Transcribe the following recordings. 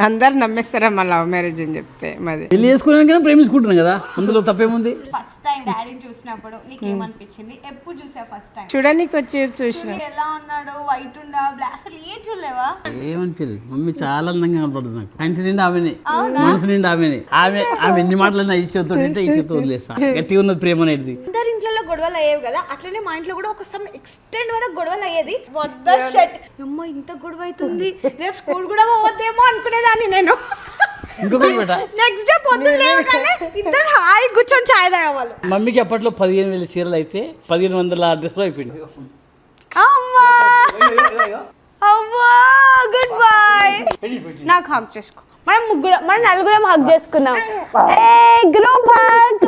అందరు నమ్మేస్తారా మా love marriage అని చెప్తే మాది. పెళ్లి చేసుకున్నాక ప్రేమించుకుంటున్నాం కదా, అందులో తప్పేముంది? ఫస్ట్ టైం డాడీని చూసినప్పుడు నీకేమనిపించింది? ఎప్పుడు చూసా ఫస్ట్ టైం? చూడడానికి వచ్చి చూసిన ఎలా ఉన్నాడు, వైట్ ఉండా బ్లాక్, అసలు ఏం చూడలేవా? ఏమనిపించలేదు. మమ్మీ చాలా అందంగా కనపడుతుంది నాకు. కంటి నిండా ఆమెనే, మనసు నిండా ఆమెనే. ఆమె ఎన్ని మాటలన్నా ఈ చేతితో తింటే ఈ చేతితో వదిలేస్తా. గట్టిగా ఉన్నది ప్రేమ అనేది. అందరి ఇంట్లో గొడవలు అయ్యేవి కదా, అట్లనే మా ఇంట్లో కూడా ఒక సమ్ ఎక్స్టెండ్ వరకు గొడవలు అయ్యేది. షట్ అమ్మ ఇంత గొడవ అవుతుంది, రేపు స్కూల్ కూడా పోవద్దేమో అనుకునేదాన్ని నేను. ఇంకొకటి బేట, నెక్స్ట్ డే పొద్దున్న లేవగానే ఇద్దరు హాయి కూర్చొని ఛాయ్ తాగేవాళ్ళు. మమ్మీకి అప్పట్లో 15,000 చీరలు అయితే 1,500 డ్రెస్లో అయిపోయింది. అమ్మా అవ్వా గుడ్ బై. నాకు హక్ చేసుకో. మనం నలుగురం హక్ చేసుకుందాం. Group hug,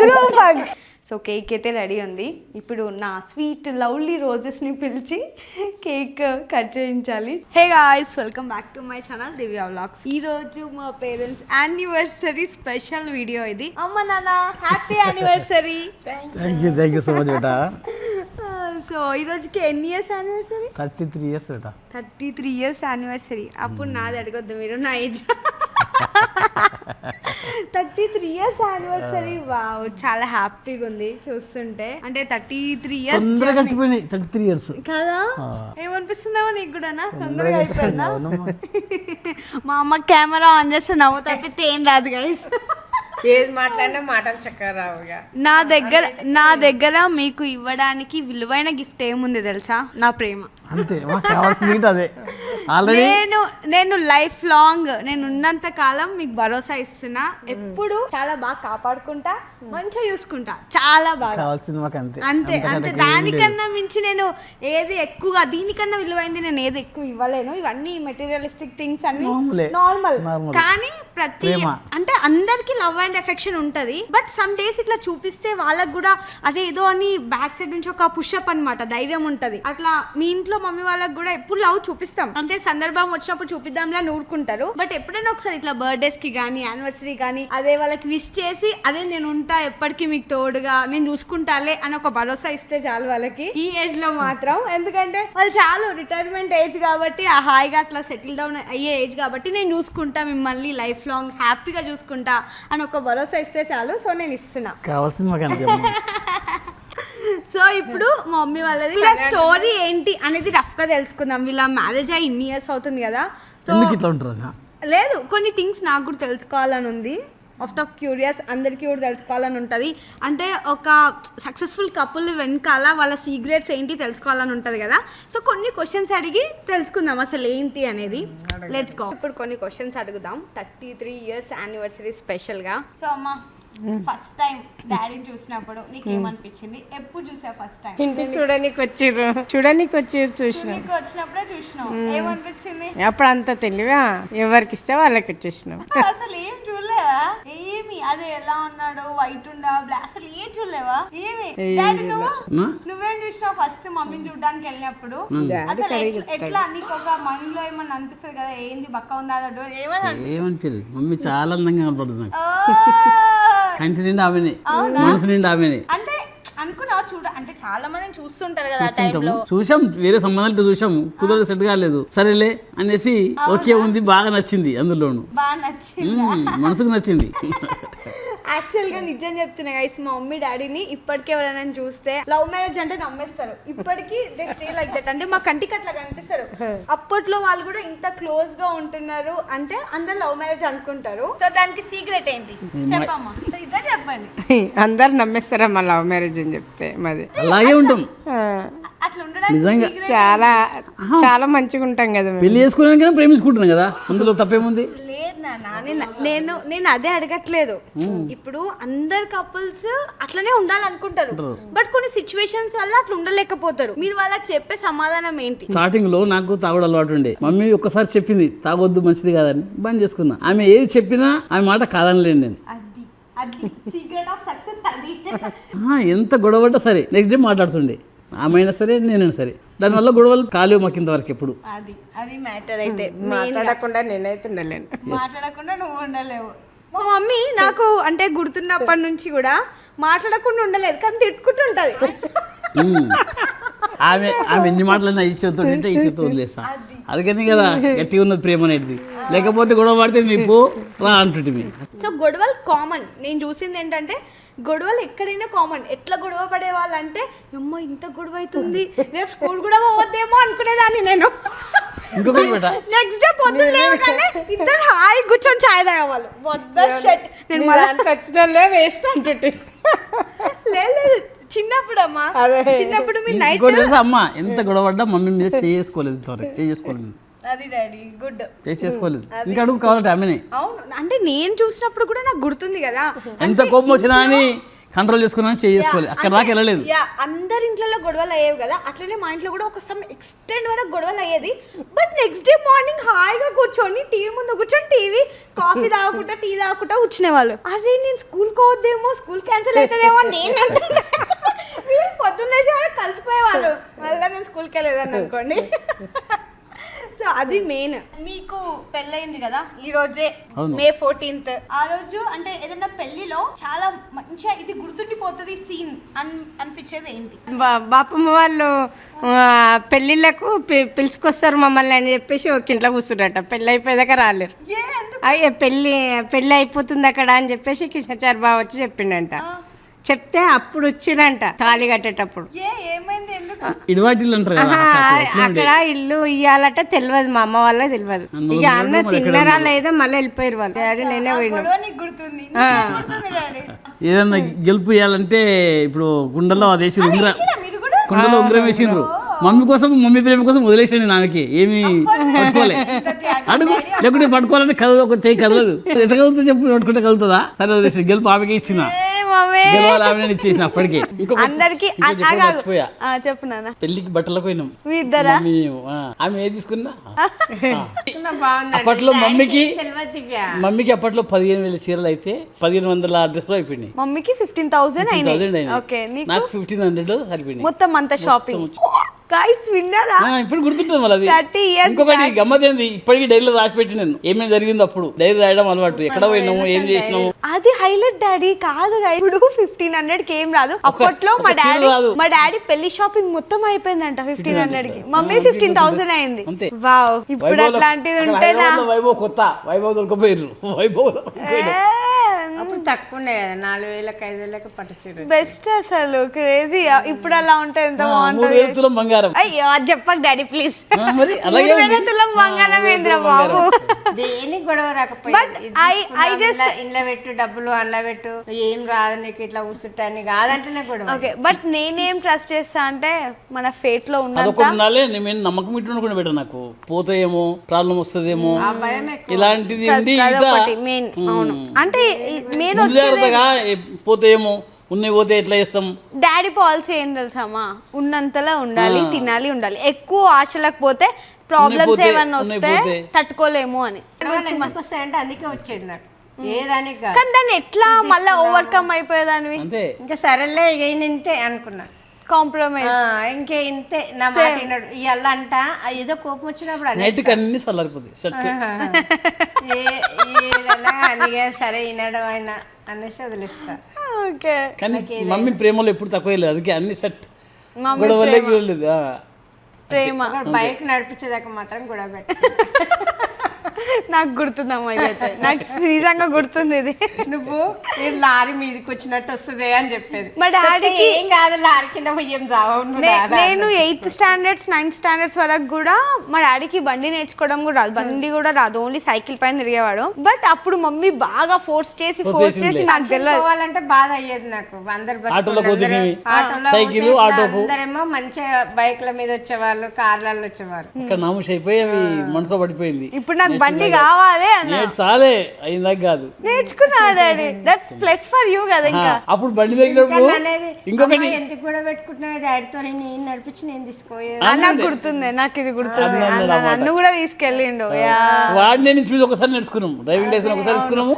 group hug. So cake అయితే రెడీ ఉంది. ఇప్పుడు నా స్వీట్ లవ్లీ రోజెస్ని పిలిచి కేక్ కట్ చేయించాలి. Hey guys, welcome back to my channel Divya vlogs. ఈ రోజు మా పేరెంట్స్ యానివర్సరీ స్పెషల్ వీడియో ఇది. అమ్మ నాన్న happy anniversary. Thank you so much beta. So ఈ రోజుకి ఎన్ని ఇయర్స్ యానివర్సరీ? 33 ఇయర్స్ బేటా. 33 ఇయర్స్ యానివర్సరీ. అప్పుడు నాది అడగొద్దు మీరు, నా ఏజ్. 33 years anniversary. వావ్, చాలా హ్యాపీగా ఉంది చూస్తుంటే. అంటే 33 ఇయర్స్ గడిచిపోయినాయి. 33 ఇయర్స్ కదా, ఏమనిపిస్తుందేమో నీకు కూడా? తొందరగా అయిపోయిందా? మా అమ్మ కెమెరా ఆన్ చేస్తే నవ్వు తప్పితే ఏం రాదు గైస్. ఏది మాట్లాడినా మాటలు చక్కగా రావుగా. నా దగ్గర మీకు ఇవ్వడానికి విలువైన గిఫ్ట్ ఏముంది తెలుసా? నా ప్రేమ. అంతే, అదే. నేను లైఫ్ లాంగ్ నేను ఉన్నంత కాలం మీకు భరోసా ఇస్తున్నా. ఎప్పుడు చాలా బాగా కాపాడుకుంటా, మంచిగా చూసుకుంటా, చాలా బాగా. అంతే అంతే, దానికన్నా మించి నేను ఏది ఎక్కువగా, దీనికన్నా విలువైంది నేను ఏది ఎక్కువ ఇవ్వలేను. ఇవన్నీ మెటీరియలిస్టిక్ థింగ్స్ అన్ని నార్మల్. కానీ ప్రతి అంటే అందరికి లవ్ అండ్ ఎఫెక్షన్ ఉంటది. బట్ సమ్ డేస్ ఇట్లా చూపిస్తే వాళ్ళకి కూడా అదే ఏదో అని బ్యాక్ సైడ్ నుంచి ఒక పుషప్ అన్నమాట, ధైర్యం ఉంటది. అట్లా మీ ఇంట్లో మమ్మీ వాళ్ళకి కూడా ఎప్పుడు లవ్ చూపిస్తాం, అంటే సందర్భం వచ్చినప్పుడు చూపిద్దాంలా నూరుకుంటారు. బట్ ఎప్పుడైనా ఒకసారి ఇట్లా బర్త్డేస్ కి గానీ యానివర్సరీ గానీ అదే వాళ్ళకి విష్ చేసి, అదే నేను ఉంటా ఎప్పటికీ మీకు తోడుగా, నేను చూసుకుంటాలే అని ఒక భరోసా ఇస్తే చాలు వాళ్ళకి. ఈ ఏజ్ లో మాత్రం, ఎందుకంటే వాళ్ళు చాలు రిటైర్మెంట్ ఏజ్ కాబట్టి, ఆ హాయిగా అట్లా సెటిల్ డౌన్ అయ్యే ఏజ్ కాబట్టి, నేను చూసుకుంటా మిమ్మల్ని లైఫ్ లాంగ్ హ్యాపీగా చూసుకుంటా అని ఒక భరోసా ఇస్తే చాలు. సో నేను ఇస్తున్నా. సో ఇప్పుడు మా మమ్మీ వాళ్ళది వీళ్ళ స్టోరీ ఏంటి అనేది రఫ్ గా తెలుసుకుందాం. వీళ్ళ మ్యారేజ్ అయ్యి ఇన్ని ఇయర్స్ అవుతుంది కదా. సో లేదు, కొన్ని థింగ్స్ నాకు కూడా తెలుసుకోవాలని ఉంది. ఆఫ్ క్యూరియస్, అందరికీ కూడా తెలుసుకోవాలని ఉంటుంది. అంటే ఒక సక్సెస్ఫుల్ కపుల్ వెనకాల వాళ్ళ సీక్రెట్స్ ఏంటి తెలుసుకోవాలని ఉంటుంది కదా. సో కొన్ని క్వశ్చన్స్ అడిగి తెలుసుకుందాం అసలు ఏంటి అనేది. Let's go. ఇప్పుడు కొన్ని క్వశ్చన్స్ అడుగుదాం 33 ఇయర్స్ యానివర్సరీ స్పెషల్గా. సో అమ్మ, ఫస్ట్ టైం డాడీని చూసినప్పుడు నీకేమనిపించింది? ఎప్పుడు చూసా ఫస్ట్ టైం? ఇంటికి చూడడానికి వచ్చిర్రు చూసిన. వచ్చినప్పుడే చూసినావు, ఏమనిపించింది? అప్పుడు అంత తెలివా, ఎవరికి ఇస్తే వాళ్ళకి వచ్చేసినాం. అసలు ఏం చూడలేవా? ఏమి అదే ఎలా ఉన్నాడు, వైట్ ఉండా బ్లాక్, అసలు ఏం చూడలేవా? ఏమి డాడీ నువ్వేం చూసినావు ఫస్ట్ మమ్మీని చూడడానికి వెళ్ళినప్పుడు? అసలు ఎట్లా నీకు ఒక మైండ్ లో ఏమన్నా అనిపిస్తుంది కదా, ఏంది బక్క ఉందా ఏమనిపించలేదు. మమ్మీ చాలా అందంగా కనపడుతుంది. కంటి నిండా ఆమెనే, మనసు నిండా ఆమెనే. అంటే అనుకున్నావు చూడ, అంటే చాలా మందిని చూస్తుంటారు కదా టైంలో. చూసాం, వేరే సంబంధాలు చూసాం, కుదరదు, సెట్ కాలేదు, సరేలే అనేసి ఓకే ఉంది, బాగా నచ్చింది. అందులోను బాగా నచ్చింది, మనసుకు నచ్చింది. యాక్చువల్ గా నిజం చెప్తున్నా గైస్, మా మమ్మీ డాడీని ఇప్పటికే ఎవరైనా చూస్తే లవ్ మ్యారేజ్ అంటే నమ్మేస్తారు. ఇప్పటికీ దే స్టే లైక్ దట్, అంటే మా కంటికి అట్లా కనిపిస్తారు. అప్పట్లో వాళ్ళు కూడా ఇంత క్లోజ్ గా ఉంటున్నారు అంటే అందరు లవ్ మ్యారేజ్ అనుకుంటారు. సో దానికి సీక్రెట్ ఏంటి చెప్పమ్మా, ఇద్దరు చెప్పండి. అందరు నమ్మేస్తారా మా లవ్ మ్యారేజ్ అని చెప్తే మాది. అలాగే ఉంటాం, అట్లా ఉండడానికి చాలా చాలా మంచిగా ఉంటాం కదా. పెళ్లి చేసుకున్నాక ప్రేమించుకుంటున్నాం కదా, అందులో తప్పేముంది? లేదు నాన్న, నేను అదే అడగట్లేదు. ఇప్పుడు అందరు కపుల్స్ అట్లనే ఉండాలనుకుంటారు, బట్ కొన్ని సిచ్యువేషన్స్ వల్ల అట్లా ఉండలేకపోతారు. మీరు వాళ్ళకి చెప్పే సమాధానం ఏంటి? స్టార్టింగ్ లో నాకు తాగుడు అలవాటు ఉండే. మమ్మీ ఒక్కసారి చెప్పింది తాగొద్దు మంచిది కాదని, బంద్ చేసుకున్నా. ఆమె ఏది చెప్పినా ఆమె మాట కాదనలేండి నేను. ఎంత గొడవపడ్డా సరే నెక్స్ట్ డే మాట్లాడుతుండే, ఆమె సరే నేనైనా సరే. దానివల్ల గొడవలు కాలేవు మాకు ఇంతవరకు ఎప్పుడు. అది మ్యాటర్. అయితే మాట్లాడకుండా నేనైతే ఉండలేను, మాట్లాడకుండా నువ్వు ఉండలేవు. మా మమ్మీ నాకు అంటే గుర్తున్నప్పటి నుంచి కూడా మాట్లాడకుండా ఉండలేదు, కానీ తిట్టుకుంటుంటది. ఆమె ఎన్ని మాటలన్నా ఈ చేతితో తింటే ఈ చేతితో వదిలేస్తా. అందుకని కదా గట్టిగా ఉన్నది ప్రేమ అనేది. లేకపోతే గొడవ పడితే నీకు రా అంటుంటే. సో గొడవలు కామన్. నేను చూసింది ఏంటంటే గొడవలు ఎక్కడైనా కామన్. ఎట్లా గొడవ పడే వాళ్ళంటే అమ్మ ఇంత గొడవ అవుతుంది రేపు స్కూల్ కూడా పోవద్దేమో అనుకునేదాన్ని నేను. ఇంకొకటి బేట నెక్స్ట్ డే పొద్దున్న లేవగానే ఇద్దరు హాయి కూర్చొని ఛాయ్ తాగేవాళ్ళు. నేను వచ్చిన వేస్ట్ అంటుంటే లేదు చిన్నప్పుడు అమ్మా, చిన్నప్పుడు మీ నైట్ తెలుసా అమ్మ ఎంత గొడవ పడ్డా మమ్మీ మీద చేసుకోలేదు. అది డాడీ గుడ్ చేసుకోలేదు. ఇంకా అడుగు కావాలంటే ఆమెనే. అవును, అంటే నేను చూసినప్పుడు కూడా నాకు గుర్తుంది కదా, ఎంత కోపం వచ్చినా అని కంట్రోల్ చేసుకున్నాను చేసుకోలేదు. అక్కడ దాకా వెళ్ళలేదు. అందరి ఇంట్లో గొడవలు అయ్యేవి కదా, అట్లనే మా ఇంట్లో కూడా ఒక సమ్ ఎక్స్టెండ్ వరకు గొడవలు అయ్యేది. బట్ నెక్స్ట్ డే మార్నింగ్ హాయిగా కూర్చొని టీవీ ముందు కూర్చొని కాఫీ తాగుకుంటా టీ తాగుకుంటా కూర్చునేవాళ్ళు. అరే నేను స్కూల్ పోవద్దేమో, స్కూల్ క్యాన్సిల్ అవుతుందేమో నేను అంటున్నా. వీళ్ళు పొద్దున్నే కలిసిపోయేవాళ్ళు. మళ్ళీ నేను స్కూల్కి వెళ్ళేదాన్ని అనుకోండి. సో అది మెయిన్. మీకు పెళ్ళయింది కదా ఈ రోజే మే 14th. ఆ రోజు అంటే ఏదైనా పెళ్లిలో చాలా మంచిగా ఇది గుర్తుండిపోతుంది సీన్ అనిపించేది ఏంటి? బాపమ్మ వాళ్ళు పెళ్ళిళ్ళకు పిలుచుకొస్తారు మమ్మల్ని అని చెప్పేసి ఒక ఇంట్లో కూర్చుండట. పెళ్ళి అయిపోయేదాకా రాలేరు. అయ్యే పెళ్ళి అయిపోతుంది అక్కడ అని చెప్పేసి కిషన్చారి బావ వచ్చి చెప్పిండంట. చెప్తే అప్పుడు వచ్చిరంట తాళి కట్టేటప్పుడు. ఏమైంది? ఎందుకు ఇడివాటిల్లు అంటారు అక్కడ ఇల్లు ఇయ్యాలట తెలియదు, మా అమ్మ వాళ్ళే తెలియదు. ఇక అన్న తిన్నారా లేదా మళ్ళీ వెళ్ళిపోయారు వాళ్ళు. డాడీ నేనే పోయినా. ఏదన్నా గెలుపు ఇవ్వాలంటే ఇప్పుడు గుండెల్లో అది వేసి కుండలో ఉంగరం వేసిండ్రు. మమ్మీ కోసం, మమ్మీ ప్రేమ కోసం వదిలేసాడు ఆమెకి. ఏమి పట్టుకోలే అడుగు, లేకుంటే పట్టుకోవాలంటే కదదు, ఒక చేయి కదలదు. ఎట్లా కలుగుతుంది చెప్పు, పట్టుకుంటే కలుగుతుందా? సరే వదిలేసి గెలుపు ఆమెకి ఇచ్చిన ఇచ్చేసిన అప్పటికే. అందరికి చెప్పు నాన్న. పెళ్లికి బట్టలకు పోయినాం ఇద్దరా? ఆమె ఏది తీసుకున్నా అప్పట్లో మమ్మీకి అప్పట్లో 15,000 చీరలు అయితే 1,500 డ్రెస్లు అయిపోయినాయి. మమ్మీకి 15,000 అయినాయి. నాకు 1,500 సరిపోయింది మొత్తం అంతా షాపింగ్. గైస్ విన్నారా? ఇప్పుడు గుర్తుంటుంది మళ్ళీ. ఇంకొకటి గమ్మత్ ఏంది, ఇప్పటికీ డైరీలో రాసి పెట్టి నేను ఏమేమి జరిగింది అప్పుడు డైరీ రాయడం అలవాటు. ఎక్కడ పోయినాము, ఏం చేసినాము, అది హైలైట్ డాడీ. కాదు ఇప్పుడు 1,500కి ఏం రాదు. అప్పట్లో మా డాడీ పెళ్లి షాపింగ్ మొత్తం అయిపోయిందంట 1,500కి. మమ్మీ 15,000 అయింది. వావ్, ఇప్పుడు అట్లాంటిది ఉంటే వైభవ్ కొత్త వైభవ్ దొరకపోయారు. వైభవ్ అప్పుడు తక్కువనే 4,000కి 5,000కి పట్టుచీర బెస్ట్. అసలు క్రేజీ. ఇప్పుడు అలా ఉంటే ఎంత బాగుంటుంది. 3,000 తులం బంగారం. అయ్యో అది చెప్పకు డాడీ ప్లీజ్. మరి అలాగే 3,000 తులం బంగారం ఏంద్రా బాబు. దేనికి గొడవ రాకపోయింది. ఇంట్లో పెట్టు డబ్బులు, అందులో పెట్టు, ఏం రాదు నీకు ఇట్లా కూర్చుంటాని కాదంటేనే గొడవ. ఓకే, బట్ నేనేం ట్రస్ట్ చేస్తా అంటే మన ఫేట్ లో ఉన్న నమ్మకం ఇట్టు బెటర్. నాకు పోతాయేమో, ప్రాబ్లం వస్తుందేమో, ఇలాంటిది మెయిన్. అవును, అంటే మెయిన్ పోతాయేమో, ఉన్నాయి పోతే ఎట్లా చేస్తాం. డాడీ పాలసీ ఏం తెలుసామా, ఉన్నంతలో ఉండాలి, తినాలి, ఉండాలి. ఎక్కువ ఆశలకు పోతే ప్రాబ్లమ్స్ ఏమన్నా వస్తే తట్టుకోలేము అని. అంటే అందుకే వచ్చేది నాకు ఏదానికి. కానీ దాన్ని ఎట్లా మళ్ళీ ఓవర్కమ్ అయిపోయేదానివి. ఇంకా సరేలే ఇక ఇంతే అనుకున్నా, కాంప్రమైజ్ ఇంకే ఇంతే. నా మాట విన్నాడు ఇవాళ అంట. ఏదో కోపం వచ్చినప్పుడు అన్ని చల్లారిపోతుంది. సరే వినడం ఆయన అనేసి వదిలేస్తా. కానీ మమ్మీ ప్రేమలో ఎప్పుడు తక్కువ లేదు. అందుకే అన్ని సెట్. గొడవలేదు ప్రేమ. బైక్ నడిపించేదాకా మాత్రం గొడవ పెట్ట. నాకు గుర్తుందమ్మా, ఇదైతే నాకు నిజంగా గుర్తుంది. ఇది నువ్వు లారీ మీదకి వచ్చినట్టు వస్తుంది అని చెప్పేది. మా డాడీకి ఏం కాదు, లారీ కింద ఏం జావు. నేను 8th standards 9th standards వరకు కూడా మా డాడీకి బండి నేర్చుకోవడం కూడా రాదు. బండి కూడా రాదు, ఓన్లీ సైకిల్ పైన తిరిగేవాడు. బట్ అప్పుడు మమ్మీ బాగా ఫోర్స్ చేసి నాకు తెలియాలంటే బాధ అయ్యేది నాకు. అందరు అందరేమో మంచిగా బైక్ల మీద వచ్చేవాళ్ళు, కార్లలో వచ్చేవాళ్ళు. మనసులో పడిపోయింది. ఇప్పుడు నాకు బండి కావాలి చాలే అయిందా కాదు, నేర్చుకున్నా daddy. That's plus for you కదా. ఇంకా అప్పుడు బండి దగ్గర ఇంకొకటి ఎందుకు కూడా పెట్టుకుంటున్నా డాడీతో, నేను నడిపించి నేను తీసుకోలేదు. నాకు గుర్తుంది, నాకు ఇది గుర్తుంది. నన్ను కూడా తీసుకెళ్ళిండు. వాడిని నుంచి ఒకసారి నేర్చుకున్నాము, డ్రైవింగ్ లైసెన్స్ ఒకసారి తీసుకున్నాము.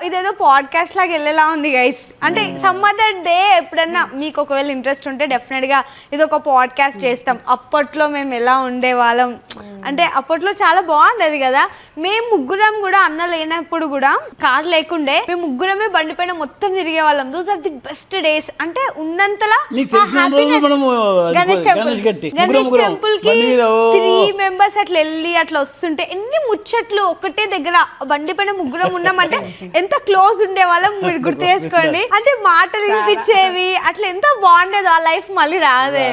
ఇదేదో పాడ్కాస్ట్ లాగా వెళ్ళేలా ఉంది గైస్. అంటే సమ్ అదర్ డే ఎప్పుడన్నా మీకు ఒకవేళ ఇంట్రెస్ట్ ఉంటే డెఫినెట్ గా ఇది ఒక పాడ్కాస్ట్ చేస్తాం. అప్పట్లో మేము ఎలా ఉండేవాళ్ళం అంటే అప్పట్లో చాలా బాగుండేది కదా. మేము మేము ముగ్గురం కూడా అన్న లేనప్పుడు కూడా కార్ లేకుండే మేము ముగ్గురమే బండి పైన మొత్తం తిరిగే వాళ్ళం. Those are the best days. అంటే ఉన్నంతలా గణేష్ టెంపుల్ కి 3 members అట్లా వెళ్ళి అట్లా వస్తుంటే ఎన్ని ముచ్చట్లు ఒకటే దగ్గర బండి పైన ముగ్గురం ఉన్నామంటే ఎంత క్లోజ్ ఉండే వాళ్ళం మీరు గుర్తు చేసుకోండి. అంటే మాటలు వినిపించేవి అట్లా ఎంత బాగుండేది. ఆ లైఫ్ మళ్ళీ రాదే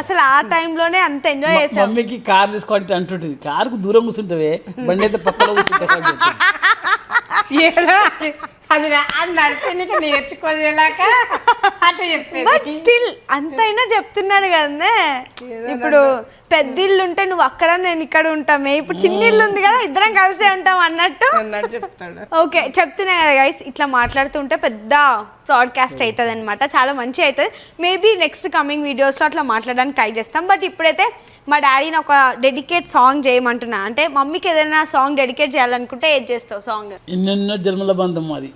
అసలు. ఆ టైంలోనే అంత ఎంజాయ్ చేసాం. మమ్మీకి కార్ తీసుకోవాలి అంటుంటుంది, కారుకు దూరం కూర్చుంటావే బండి అయితే పక్కలో కూర్చుంటా. అది నడిపేందుకు నేర్చుకోలేక అట్లా చెప్పేది. బట్ స్టిల్ అంతైనా చెప్తున్నాడు కదనే. ఇప్పుడు పెద్ద ఇల్లు ఉంటే నువ్వు అక్కడ నేను ఇక్కడ ఉంటామే, ఇప్పుడు చిన్న ఇల్లు ఉంది కదా ఇద్దరం కలిసే ఉంటాం అన్నట్టు చెప్తాడు. ఓకే చెప్తున్నా కదా గైస్, ఇట్లా మాట్లాడుతుంటే పెద్ద బ్రాడ్కాస్ట్ అవుతుంది అనమాట. చాలా మంచి అవుతుంది. మేబీ నెక్స్ట్ కమింగ్ వీడియోస్లో అట్లా మాట్లాడడానికి ట్రై చేస్తాం. బట్ ఇప్పుడైతే మా డాడీని ఒక డెడికేట్ సాంగ్ చేయమంటున్నా. అంటే మమ్మీకి ఏదైనా సాంగ్ డెడికేట్ చేయాలనుకుంటే ఏది చేస్తావు సాంగ్? ఎన్నెన్నో జన్మల బంధం మాది.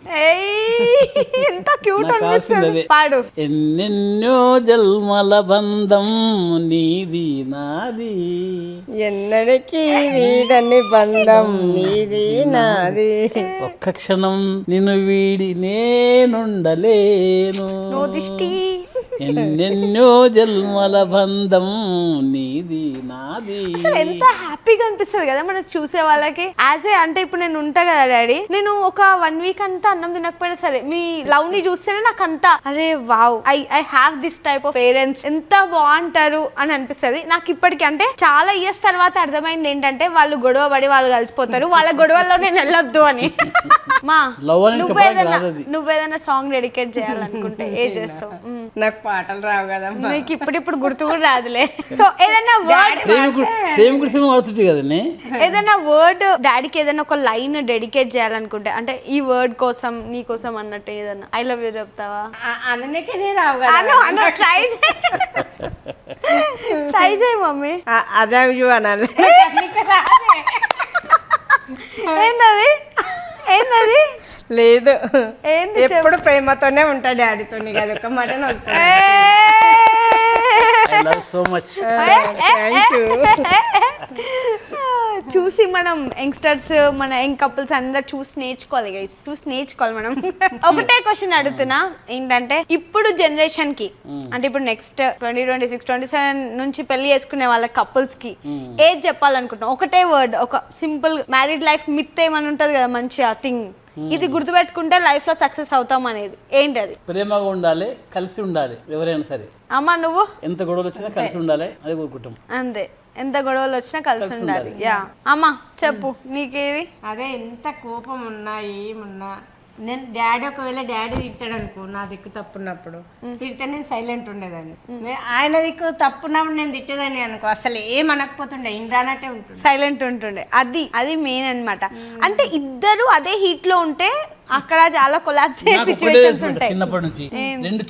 ఎంత క్యూట్ అనిపిస్తుంది. పాడు. ఎన్నెన్నో జన్మల బంధం నీది నాది, ఎన్నడికి వీడని బంధం నీది నాది, ఒక్క క్షణం నిన్ను వీడి నేనుండలేను, నో దిష్టి, ఎన్నెన్నో జన్మల బంధం నీది నాది. అసలు ఎంత హ్యాపీగా అనిపిస్తుంది కదా మనకు చూసే వాళ్ళకి. యాజ్ ఏ అంటే ఇప్పుడు నేను ఉంటా కదా డాడీ, నేను ఒక 1 week అంతా అన్నం తినకపోయినా సరే మీ లవ్ ని చూస్తేనే నాకు అంతా అరే wow I have this type of parents, ఎంత బాగుంటారు అని అనిపిస్తుంది నాకు ఇప్పటికి. అంటే చాలా ఇయర్స్ తర్వాత అర్థమైంది ఏంటంటే వాళ్ళు గొడవ పడి వాళ్ళు కలిసిపోతారు, వాళ్ళ గొడవల్లో నేను వెళ్ళొద్దు అని. మా నువ్వేదైనా సాంగ్ డెడికేట్ చేయాలనుకుంటే ఏం చేస్తావు? నాకు పాటలు రావు కదా నీకు ఇప్పుడు గుర్తు కూడా రాదులే. సో ఏదైనా వర్డ్ ఏదైనా వర్డ్ డాడీకి ఏదైనా ఒక లైన్ డెడికేట్ చేయాలనుకుంటే, అంటే ఈ వర్డ్ కోసం నీ కోసం అన్నట్టు ఏదన్నా ఐ లవ్ యూ చెప్తావా? అందుకే రావు కదా. ట్రై చేయి మమ్మీ. అదే అనాలి. ఏంటది ఏంటది? లేదు ఏంది? ఎప్పుడు ప్రేమతోనే ఉంటా డాడీతో. అదొక మాట చూసి మనం యంగ్స్టర్స్ మన యంగ్ కపుల్స్ అందరు చూసి నేర్చుకోవాలి గైస్, చూసి నేర్చుకోవాలి మనం. ఒకటే క్వశ్చన్ అడుగుతున్నా ఏంటంటే ఇప్పుడు జనరేషన్ కి, అంటే ఇప్పుడు నెక్స్ట్ 2026 27 నుంచి పెళ్లి చేసుకునే వాళ్ళ కపుల్స్ కి ఏది చెప్పాలనుకుంటున్నాం? ఒకటే వర్డ్, ఒక సింపుల్ మ్యారీడ్ లైఫ్ మిత్ ఏమని ఉంటది కదా మంచిగా థింగ్, ఇది గుర్తుపెట్టుకుంటే లైఫ్ లో సక్సెస్ అవుతాం అనేది ఏంటి? అది ప్రేమగా ఉండాలి, కలిసి ఉండాలి ఎవరైనా సరే. అమ్మా నువ్వు? ఎంత గొడవలు వచ్చినా కలిసి ఉండాలి, అది కోరుకుంటాం. అంతే, ఎంత గొడవలు వచ్చినా కలిసి ఉండాలి. యా అమ్మా చెప్పు నీకేది? అదే ఎంత కోపం ఉన్నా ఏమున్నా నేను డాడీ ఒకవేళ డాడీ తిట్టాడు అనుకో నా దిక్కు తప్పున్నప్పుడు తిడితే నేను సైలెంట్ ఉండేదాన్ని. ఆయన దిక్కు తప్పున్నప్పుడు నేను తిట్టేదాన్ని అనుకో అసలు ఏమనకపోతుండే ఇందానట్టే ఉంటుంది, సైలెంట్ ఉంటుండే. అది మెయిన్ అన్నమాట. అంటే ఇద్దరు అదే హీట్ లో ఉంటే అక్కడ చాలా కొలాప్స్ అయ్యే సిచువేషన్స్ ఉంటాయి. చిన్నప్పటి నుంచి రెండు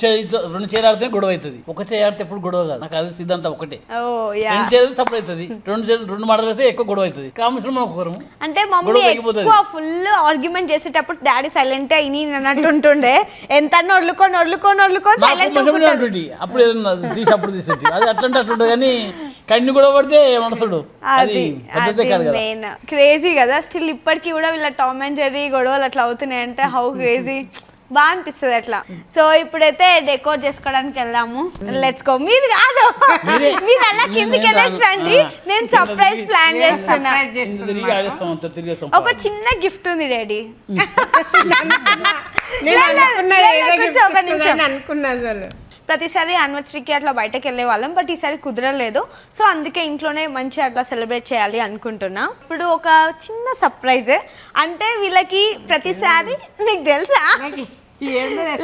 చేయాలి ఆడితే గొడవ అవుతుంది, ఒక చేయి ఆడితే ఎప్పుడు గొడవ కాదు. నాకు అది సిద్ధాంతం ఒకటే. రెండు చేయాలి సపరేట్ అవుతుంది, రెండు మాటలు వేస్తే ఎక్కువ గొడవ అవుతుంది. కాంబినేషన్ మనం ఒకరు అంటే మమ్మీ ఎక్కువ ఫుల్ ఆర్గ్యుమెంట్ చేసేటప్పుడు డాడీ సైలెంట్ అయిని అన్నట్టు ఉంటుండే. ఎంత నొర్లుకొని సైలెంట్ ఉంటుంది. అప్పుడు ఏదన్నా తీసి అప్పుడు తీసేది అది అట్లంటే అట్లుంటుంది. కానీ కన్ను గొడవ పడితే మనసుడు అది పద్ధతే కాదు కదా. మెయిన్ క్రేజీ కదా. స్టిల్ ఇప్పటికీ కూడా వీళ్ళ టామ్ అండ్ జెర్రీ గొడవలు అట్లా అవుతున్నాయి అంటే హౌ క్రేజీ, బాగా అనిపిస్తుంది అట్లా. సో ఇప్పుడైతే డెకోర్ చేసుకోవడానికి వెళ్దాము. Let's go. మీరు కాదు, మీరు అలా కిందికి వెళ్ళండి, నేను సర్ప్రైజ్ ప్లాన్ చేస్తున్నా. ఒక చిన్న గిఫ్ట్ ఉంది డాడీ. అనుకున్నాను ప్రతిసారి యానివర్సరీకి అట్లా బయటకు వెళ్ళే వాళ్ళం, బట్ ఈసారి కుదరలేదు. సో అందుకే ఇంట్లోనే మంచిగా అట్లా సెలబ్రేట్ చేయాలి అనుకుంటున్నా. ఇప్పుడు ఒక చిన్న సర్ప్రైజ్. అంటే వీళ్ళకి ప్రతిసారి నీకు తెలుసా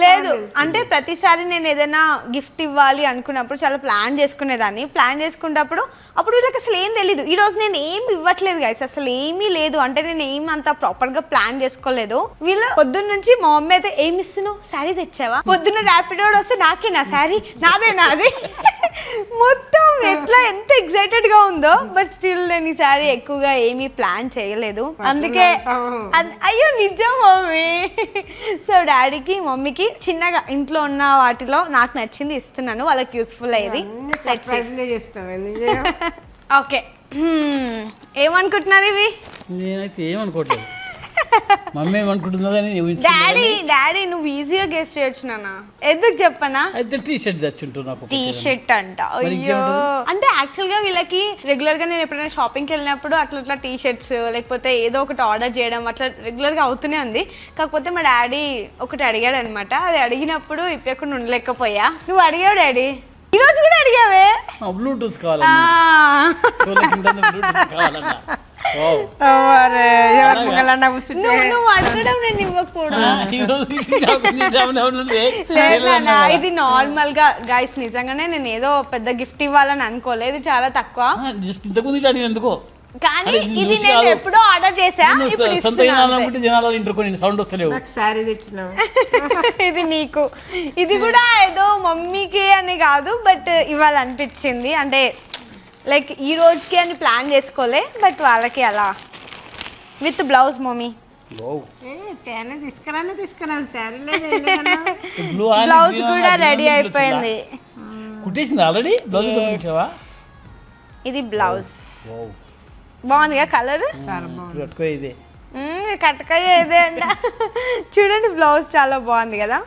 లేదు అంటే ప్రతిసారి నేను ఏదైనా గిఫ్ట్ ఇవ్వాలి అనుకున్నప్పుడు చాలా ప్లాన్ చేసుకునేదాన్ని. ప్లాన్ చేసుకున్నప్పుడు అప్పుడు వీళ్ళకి అసలు ఏం తెలీదు. ఈరోజు నేను ఏం ఇవ్వట్లేదు గైస్, అసలు ఏమీ లేదు. అంటే నేను ఏం అంత ప్రాపర్గా ప్లాన్ చేసుకోలేదు. వీళ్ళు పొద్దున్న నుంచి మా మమ్మీ అయితే ఏమి ఇస్తున్నావు, శారీ తెచ్చావా, పొద్దున్న ర్యాపిడో వస్తే నాకే నా శారీ నాది మొత్తం ఎట్లా ఎంత ఎక్సైటెడ్గా ఉందో. బట్ స్టిల్ నేను ఈ శారీ ఎక్కువగా ఏమీ ప్లాన్ చేయలేదు. అందుకే అయ్యో నిజం మమ్మీ. సో డాడీకి మమ్మీకి చిన్నగా ఇంట్లో ఉన్న వాటిలో నాకు నచ్చింది ఇస్తున్నాను, వాళ్ళకి యూస్ఫుల్ అయ్యేది. ఓకే ఏమనుకుంటున్నారు ఇవి? నేనైతే ఏమనుకోవట్లేదు. మమ్మీ ఏమనుకుంటుందో అని డాడీ నువ్వు ఈజీగా గెస్ట్ చేయొచ్చు నాన్న. ఎందుకు చెప్పనా, అయితే టీ షర్ట్ తెచ్చుంటూ నాకు టీ షర్ట్ అంట. అయ్యో, అంటే యాక్చువల్ గా వీళ్ళకి రెగ్యులర్ గా నేను ఎప్పుడైనా షాపింగ్కి వెళ్ళినప్పుడు అట్లా టీ షర్ట్స్ లేకపోతే ఏదో ఒకటి ఆర్డర్ చేయడం అట్లా రెగ్యులర్ గా అవుతూనే ఉంది. కాకపోతే మా డాడీ ఒకటి అడిగాడు అనమాట. అది అడిగినప్పుడు ఇప్పకుండా ఉండలేకపోయా. నువ్వు అడిగావు డాడీ, ఈ రోజు కూడా అడిగావే బ్లూటూత్ కావాలన్నా. నువ్వు అడగడం నేను ఇవ్వకపోవడం. ఇది నార్మల్ గా గైస్, నిజంగానే నేను ఏదో పెద్ద గిఫ్ట్ ఇవ్వాలని అనుకోలేదు, చాలా తక్కువ. ఎందుకో కానీ ఇది నేను ఎప్పుడో ఆర్డర్ చేసా. ఇది నీకు, ఇది కూడా ఏదో మమ్మీకి అని కాదు, బట్ ఇవ్వాలనిపించింది. అంటే లైక్ ఈ రోజుకి అని ప్లాన్ చేసుకోలే, బట్ వాళ్ళకి అలా విత్ బ్లౌజ్. మమ్మీ బ్లౌజ్ కూడా రెడీ అయిపోయింది. ఆల్రెడీ ఇది బ్లౌజ్ బాగుందిగా, కలర్ కట్టకాయ ఇదే అంట. చూడండి బ్లౌజ్ చాలా బాగుంది కదా,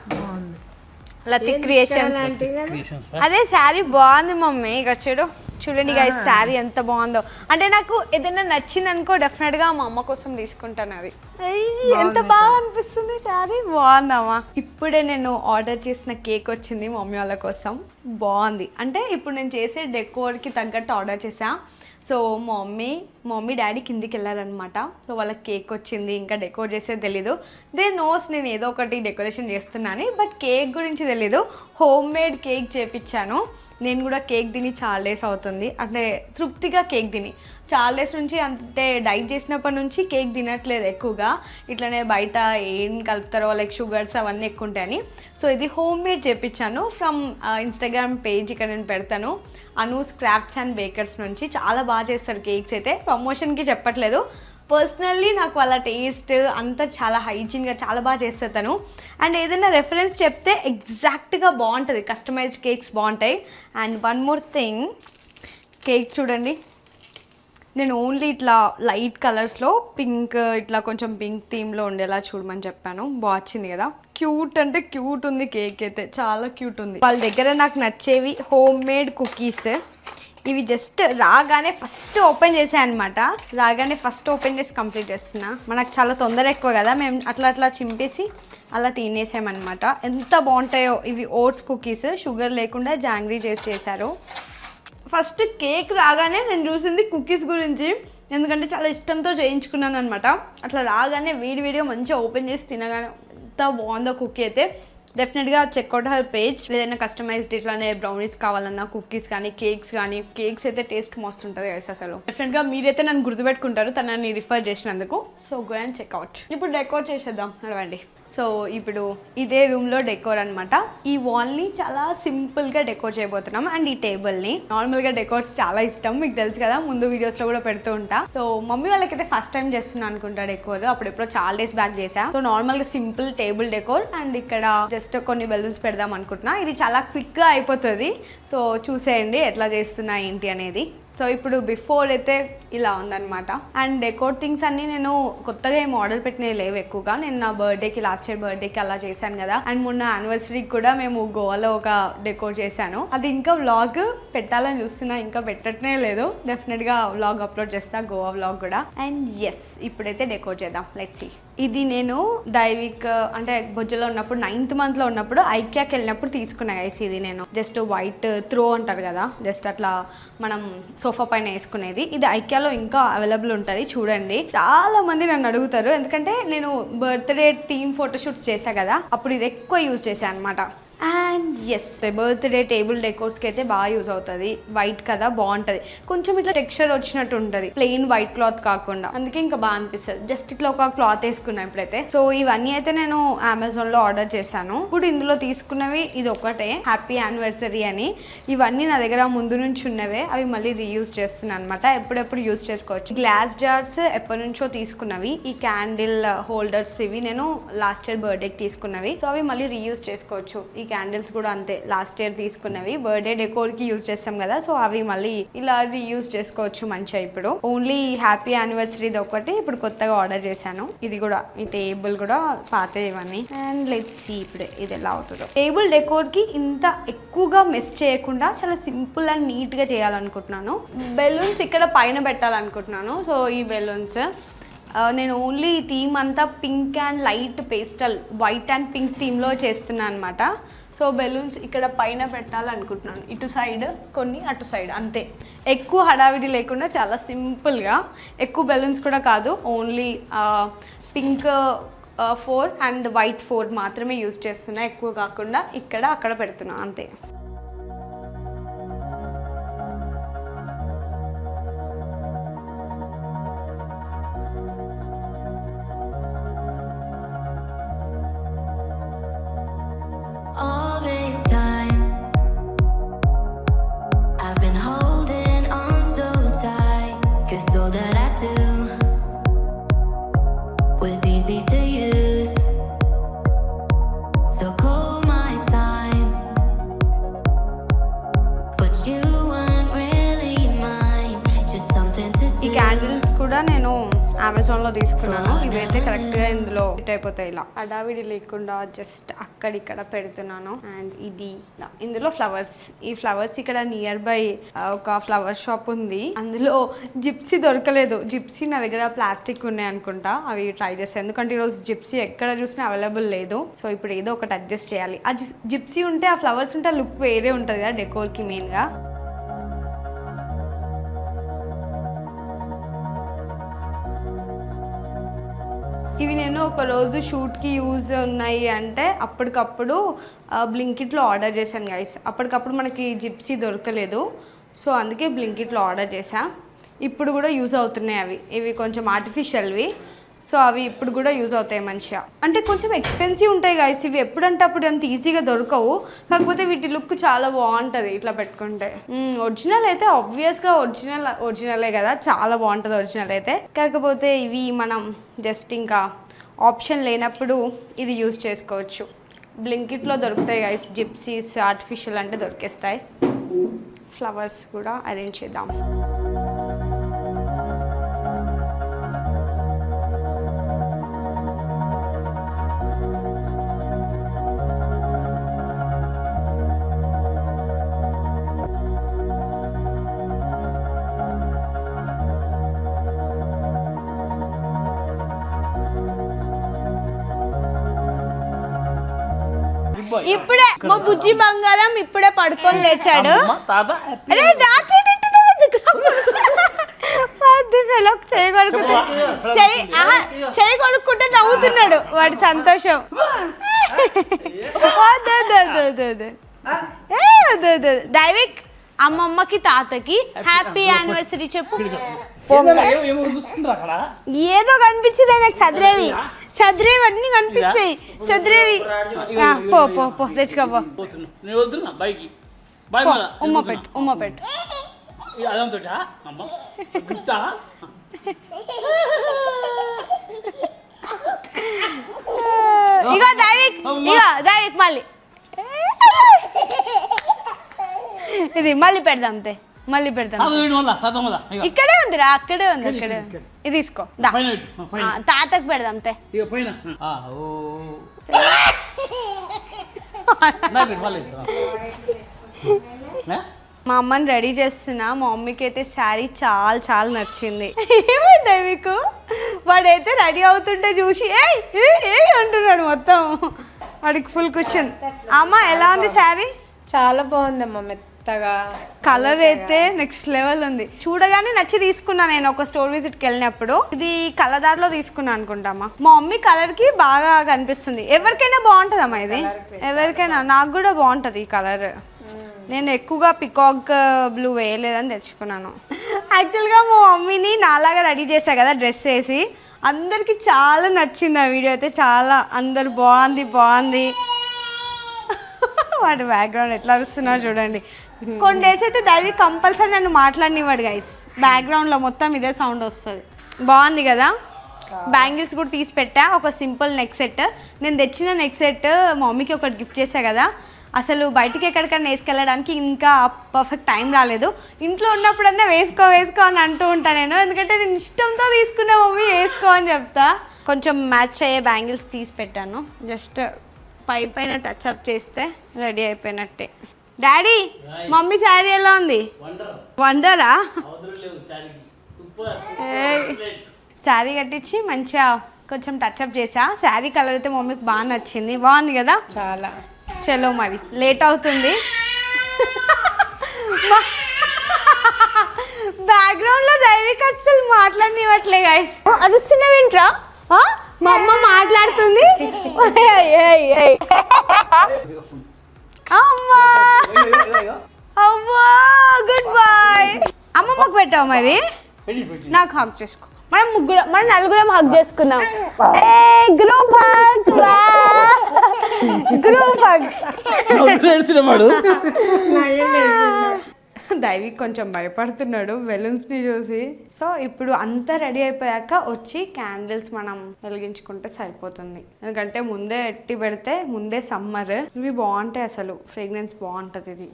లతి క్రియేషన్స్. అదే శారీ బాగుంది మమ్మీ. ఇక చూడండి గైస్, శారీ ఎంత బాగుందో. అంటే నాకు ఏదైనా నచ్చింది అనుకో డెఫినెట్ గా మా అమ్మ కోసం తీసుకుంటాను. అది ఎంత బాగా అనిపిస్తుంది, శారీ బాగుందమ్మా. ఇప్పుడే నేను ఆర్డర్ చేసిన కేక్ వచ్చింది మమ్మీ వాళ్ళ కోసం. బాగుంది, అంటే ఇప్పుడు నేను చేసే డెకోర్కి తగ్గట్టు ఆర్డర్ చేసా. సో మమ్మీ డాడీ కిందికి వెళ్ళారనమాట. సో వాళ్ళకి కేక్ వచ్చింది, ఇంకా డెకోర్ చేసేది తెలీదు. దే నోస్ నేను ఏదో ఒకటి డెకరేషన్ చేస్తున్నాను, బట్ కేక్ గురించి తెలీదు. హోమ్ మేడ్ కేక్ చేపించాను. నేను కూడా కేక్ తిని చాలా డేస్ అవుతుంది, అంటే తృప్తిగా కేక్ తిని చాలా డేస్ నుంచి. అంటే డైట్ చేసినప్పటి నుంచి కేక్ తినట్లేదు ఎక్కువగా. ఇట్లనే బయట ఏం కలుపుతారో లైక్ షుగర్స్ అవన్నీ ఎక్కువ ఉంటాయని. సో ఇది హోమ్ మేడ్ చేపించాను ఫ్రమ్ ఇన్స్టాగ్రామ్ పేజ్, ఇక్కడ నేను పెడతాను. అనూస్ క్రాఫ్ట్స్ అండ్ బేకర్స్ నుంచి. చాలా బాగా చేస్తారు కేక్స్ అయితే, ప్రమోషన్కి చెప్పట్లేదు. పర్సనల్లీ నాకు వాళ్ళ టేస్ట్ అంతా చాలా హైజీన్గా చాలా బాగా చేస్తారు తను. అండ్ ఏదైనా రెఫరెన్స్ చెప్తే ఎగ్జాక్ట్గా బాగుంటుంది, కస్టమైజ్డ్ కేక్స్ బాగుంటాయి. And one more thing, cake చూడండి, నేను ఓన్లీ ఇట్లా లైట్ కలర్స్లో పింక్, ఇట్లా కొంచెం పింక్ థీమ్లో ఉండేలా చూడమని చెప్పాను. బాగా వచ్చింది కదా, క్యూట్ అంటే క్యూట్ ఉంది కేక్ అయితే, చాలా క్యూట్ ఉంది. వాళ్ళ దగ్గర నాకు నచ్చేవి హోమ్ మేడ్ కుకీస్. ఇవి జస్ట్ రాగానే ఫస్ట్ ఓపెన్ చేసాను అనమాట. రాగానే ఫస్ట్ ఓపెన్ చేసి కంప్లీట్ చేస్తున్నా. మనకు చాలా తొందర ఎక్కువ కదా, మేము అట్లా చింపేసి అలా తినేసామన్నమాట. ఎంత బాగుంటాయో ఇవి. ఓట్స్ కుకీస్, షుగర్ లేకుండా జాంగ్రీ చేశారు. ఫస్ట్ కేక్ రాగానే నేను చూసింది కుకీస్ గురించి, ఎందుకంటే చాలా ఇష్టంతో చేయించుకున్నాను అనమాట. అట్లా రాగానే వీడియో మంచిగా ఓపెన్ చేసి తినగానే ఎంత బాగుందో కుకీ అయితే. డెఫినెట్గా చెక్అవుట్ హర్ పేజ్. ఏదైనా కస్టమైజ్డ్ ఇట్లానే బ్రౌనీస్ కావాలన్నా, కుకీస్ కానీ కేక్స్ అయితే టేస్ట్ మస్తు ఉంటుంది కదా అసలు. డెఫినెట్గా మీరైతే నన్ను గుర్తుపెట్టుకుంటారు తనని రిఫర్ చేసినందుకు. So go and checkout. ఇప్పుడు డెకోర్ చేసేద్దాం, నడవండి. సో ఇప్పుడు ఇదే రూమ్లో డెకోర్ అనమాట. ఈ వాల్ని చాలా సింపుల్గా డెకోర్ చేయబోతున్నాం. అండ్ ఈ టేబుల్ని నార్మల్గా డెకోర్స్ చాలా ఇష్టం, మీకు తెలుసు కదా, ముందు వీడియోస్లో కూడా పెడుతూ ఉంటా. సో మమ్మీ వాళ్ళకైతే ఫస్ట్ టైం చేస్తున్నా అనుకుంటా డెకోర్. అప్పుడెప్పుడో చాలా డేస్ బ్యాక్ చేసా. సో నార్మల్గా సింపుల్ టేబుల్ డెకోర్. అండ్ ఇక్కడ జస్ట్ కొన్ని బెలూన్స్ పెడదాం అనుకుంటున్నా. ఇది చాలా క్విక్గా అయిపోతుంది. సో చూసేయండి ఎట్లా చేస్తున్నా ఏంటి అనేది. సో ఇప్పుడు బిఫోర్ అయితే ఇలా ఉందన్నమాట. అండ్ డెకోర్ థింగ్స్ అన్నీ నేను కొత్తగా ఏం ఆర్డర్ పెట్టినవి లేవు ఎక్కువగా. నేను నా బర్త్డేకి, లాస్ట్ ఇయర్ బర్త్డేకి అలా చేశాను కదా. అండ్ మొన్న యానివర్సరీకి కూడా మేము గోవాలో ఒక డెకోర్ చేశాను. అది ఇంకా వ్లాగ్ పెట్టాలని చూస్తున్నా, ఇంకా పెట్టట్నే లేదు. డెఫినెట్గా వ్లాగ్ అప్లోడ్ చేస్తా, గోవా వ్లాగ్ కూడా. అండ్ ఎస్, ఇప్పుడైతే డెకోర్ చేద్దాం, లెట్స్ సీ. ఇది నేను దైవిక్ అంటే బొజ్జలో ఉన్నప్పుడు 9th monthలో ఉన్నప్పుడు ఐక్యాకి వెళ్ళినప్పుడు తీసుకున్నా గైస్. ఇది నేను జస్ట్ వైట్ త్రో అంటారు కదా, జస్ట్ అట్లా మనం సోఫా పైన వేసుకునేది. ఇది ఐక్యాలో ఇంకా అవైలబుల్ ఉంటుంది, చూడండి. చాలా మంది నన్ను అడుగుతారు, ఎందుకంటే నేను బర్త్డే థీమ్ ఫోటోషూట్స్ చేశా కదా, అప్పుడు ఇది ఎక్కువ యూజ్ చేశాను అనమాట. అండ్ ఎస్, బర్త్డే టేబుల్ డెకోర్స్కి అయితే బాగా యూజ్ అవుతుంది. వైట్ కదా, బాగుంటుంది. కొంచెం ఇట్లా టెక్స్చర్ వచ్చినట్టు ఉంటుంది, ప్లెయిన్ వైట్ క్లాత్ కాకుండా. అందుకే ఇంకా బాగా అనిపిస్తుంది. జస్ట్ ఇట్లా ఒక క్లాత్ వేసుకున్నా ఇప్పుడైతే. సో ఇవన్నీ అయితే నేను అమెజాన్లో ఆర్డర్ చేశాను. ఇప్పుడు ఇందులో తీసుకున్నవి ఇది ఒకటే, హ్యాపీ యానివర్సరీ అని. ఇవన్నీ నా దగ్గర ముందు నుంచి ఉన్నవే, అవి మళ్ళీ రీయూజ్ చేస్తున్నాను అనమాట. ఎప్పుడెప్పుడు యూజ్ చేసుకోవచ్చు. గ్లాస్ జార్స్ ఎప్పటి నుంచో తీసుకున్నవి. ఈ క్యాండిల్ హోల్డర్స్ ఇవి నేను లాస్ట్ ఇయర్ బర్త్డేకి తీసుకున్నవి. సో అవి మళ్ళీ రీయూజ్ చేసుకోవచ్చు. ఈ క్యాండిల్ క్యాండిల్స్ కూడా అంతే, లాస్ట్ ఇయర్ తీసుకున్నవి బర్త్డే డెకోర్కి యూజ్ చేస్తాం కదా, సో అవి మళ్ళీ ఇలా రీయూజ్ చేసుకోవచ్చు మంచిగా. ఇప్పుడు ఓన్లీ హ్యాపీ యానివర్సరీది ఒకటి ఇప్పుడు కొత్తగా ఆర్డర్ చేశాను. ఇది కూడా ఈ టేబుల్ కూడా పాత ఇవన్నీ. అండ్ లెట్స్ సీ ఇప్పుడు ఇది ఎలా అవుతుందో. టేబుల్ డెకోర్కి ఇంత ఎక్కువగా మిస్ చేయకుండా చాలా సింపుల్ అండ్ నీట్గా చేయాలనుకుంటున్నాను. బెలూన్స్ ఇక్కడ పైన పెట్టాలనుకుంటున్నాను. సో ఈ బెలూన్స్ నేను ఓన్లీ థీమ్ అంతా pink and light pastel, white and pink థీమ్లో చేస్తున్నాను అనమాట. సో బెలూన్స్ ఇక్కడ పైన పెట్టాలనుకుంటున్నాను, ఇటు సైడ్ కొన్ని అటు సైడ్, అంతే. ఎక్కువ హడావిడి లేకుండా చాలా సింపుల్గా, ఎక్కువ బెలూన్స్ కూడా కాదు, ఓన్లీ పింక్ 4 అండ్ వైట్ 4 మాత్రమే యూజ్ చేస్తున్నా, ఎక్కువ కాకుండా ఇక్కడ అక్కడ పెడుతున్నా అంతే. All this time I've been holding on so tight, 'cause all that I do was easy to use. So call my time, but you weren't really mine, just something to ఈ do. Candles కూడా నేను అమెజాన్లో తీసుకున్నాను. ఇవైతే కరెక్ట్గా ఇందులో fit అయిపోతాయి. ఇలా హడావిడి లేకుండా జస్ట్ అక్కడిక్కడ పెడుతున్నాను. అండ్ ఇది ఇందులో ఫ్లవర్స్, ఈ ఫ్లవర్స్ ఇక్కడ నియర్ బై ఒక ఫ్లవర్ షాప్ ఉంది, అందులో జిప్సీ దొరకలేదు. జిప్సీ నా దగ్గర ప్లాస్టిక్ ఉన్నాయి అనుకుంటా, అవి ట్రై చేస్తాను ఎందుకంటే ఈరోజు జిప్సీ ఎక్కడ చూసినా అవైలబుల్ లేదు. సో ఇప్పుడు ఏదో ఒకటి అడ్జస్ట్ చేయాలి. ఆ జిప్సీ ఉంటే, ఆ ఫ్లవర్స్ ఉంటే ఆ లుక్ వేరే ఉంటుంది కదా డెకోర్కి మెయిన్గా. ఇవి నేను ఒక రోజు షూట్కి యూజ్ ఉన్నాయి అంటే అప్పటికప్పుడు బ్లింకిట్లో ఆర్డర్ చేశాను గైస్. అప్పటికప్పుడు మనకి జిప్సీ దొరకలేదు, సో అందుకే బ్లింకిట్లో ఆర్డర్ చేశా. ఇప్పుడు కూడా యూజ్ అవుతున్నాయి అవి. ఇవి కొంచెం ఆర్టిఫిషియల్వి, సో అవి ఇప్పుడు కూడా యూజ్ అవుతాయి మంచిగా. అంటే కొంచెం ఎక్స్పెన్సివ్ ఉంటాయి గైస్ ఇవి, ఎప్పుడంటే అప్పుడు అంత ఈజీగా దొరకవు. కాకపోతే వీటి లుక్ చాలా బాగుంటుంది ఇట్లా పెట్టుకుంటే. ఒరిజినల్ అయితే ఆబ్వియస్గా ఒరిజినలే కదా, చాలా బాగుంటుంది ఒరిజినల్ అయితే. కాకపోతే ఇవి మనం జస్ట్ ఇంకా ఆప్షన్ లేనప్పుడు ఇది యూజ్ చేసుకోవచ్చు. బ్లింకిట్లో దొరుకుతాయి గైస్ జిప్సీస్, ఆర్టిఫిషియల్ అంటే దొరికేస్తాయి. ఫ్లవర్స్ కూడా అరేంజ్ చేద్దాం. ఇప్పుడే మా బుజ్జి బంగారం ఇప్పుడే పడుకొని లేచాడు. అరే చేయి కొనుక్కుంటే నవ్వుతున్నాడు వాడి సంతోషం. దైవిక్ అమ్మమ్మకి తాతకి హ్యాపీ యానివర్సరీ చెప్పు. ఏదో కనిపించింది నాకు, చదిరేవి అన్ని కనిపిస్తాయి. చదిరేవి పో తెచ్చుకోపో. ఉమ్మ పెట్టు. ఇగో దైవిక్ మళ్ళీ ఇది మళ్ళీ పెడదాం. ఇక్కడే ఉందిరా, అక్కడే ఉంది. ఇది తీసుకో, తాతకు పెడదాం. మా అమ్మని రెడీ చేస్తున్నా. మా మమ్మీకి అయితే శారీ చాలా చాలా నచ్చింది. ఏమైంది మీకు? వాడైతే రెడీ అవుతుంటే చూసి ఏ అంటున్నాడు మొత్తం. వాడికి ఫుల్ క్వశ్చన్. అమ్మ ఎలా ఉంది శారీ? చాలా బాగుందమ్మా, మెత్తగా. కలర్ అయితే నెక్స్ట్ లెవెల్ ఉంది. చూడగానే నచ్చి తీసుకున్నా నేను ఒక స్టోర్ విజిట్కి వెళ్ళినప్పుడు. ఇది కలదారిలో తీసుకున్నా అనుకుంటామా. మా మమ్మీ కలర్కి బాగా కనిపిస్తుంది. ఎవరికైనా బాగుంటుందమ్మా ఇది, ఎవరికైనా. నాకు కూడా బాగుంటుంది ఈ కలర్. నేను ఎక్కువగా పికాక్ బ్లూ వేయలేదని తెచ్చుకున్నాను. యాక్చువల్గా మా మమ్మీని నాలాగా రెడీ చేశా కదా డ్రెస్ వేసి, అందరికీ చాలా నచ్చింది ఆ వీడియో అయితే. చాలా అందరు బాగుంది. వాడు బ్యాక్గ్రౌండ్ ఎట్లా అరుస్తున్నాడు చూడండి. కొన్ని డేస్ అయితే దైవి కంపల్సరీ నన్ను మాట్లాడినివాడు గైస్. బ్యాక్గ్రౌండ్లో మొత్తం ఇదే సౌండ్ వస్తుంది. బాగుంది కదా. బ్యాంగిల్స్ కూడా తీసి పెట్టా, ఒక సింపుల్ నెక్ సెట్. నేను తెచ్చిన నెక్ సెట్ మా మమ్మీకి ఒకటి గిఫ్ట్ చేశా కదా, అసలు బయటికి ఎక్కడికైనా వేసుకెళ్ళడానికి ఇంకా పర్ఫెక్ట్ టైం రాలేదు. ఇంట్లో ఉన్నప్పుడన్నా వేసుకో అని అంటూ ఉంటాను నేను, ఎందుకంటే నేను ఇష్టంతో తీసుకున్న మమ్మీ వేసుకో అని చెప్తా. కొంచెం మ్యాచ్ అయ్యే బ్యాంగిల్స్ తీసి పెట్టాను, జస్ట్ పైన టచ్ అప్ చేస్తే రెడీ అయిపోయినట్టే. డాడీ మమ్మీ శారీ ఎలా ఉంది? వండరా? శారీ కట్టించి మంచిగా కొంచెం టచ్అప్ చేసా. శారీ కలర్ అయితే మమ్మీకి బాగా నచ్చింది, బాగుంది కదా చాలా. చలో మరి లేట్ అవుతుంది. బ్యాక్గ్రౌండ్లో దైవిక అస్సలు మాట్లాడనివ్వట్లే గైస్. అరుస్తున్నావేంట్రా? మా అమ్మ మాట్లాడుతుంది. అమ్మా అవ్వా గుడ్ బాయ్. అమ్మమ్మకు పెట్టావు మరి, నాకు హగ్ చేసుకో. మనం నలుగురం హగ్ చేసుకుందాం. Group hug, group hug. Daivik కొంచెం భయపడుతున్నాడు బెలూన్స్ని చూసి. సో ఇప్పుడు అంతా రెడీ అయిపోయాక వచ్చి క్యాండిల్స్ మనం వెలిగించుకుంటే సరిపోతుంది, ఎందుకంటే ముందే ఎట్టి పెడితే ముందే సమ్మర్. ఇవి బాగుంటాయి, అసలు ఫ్రేగ్రెన్స్ బాగుంటుంది ఇది.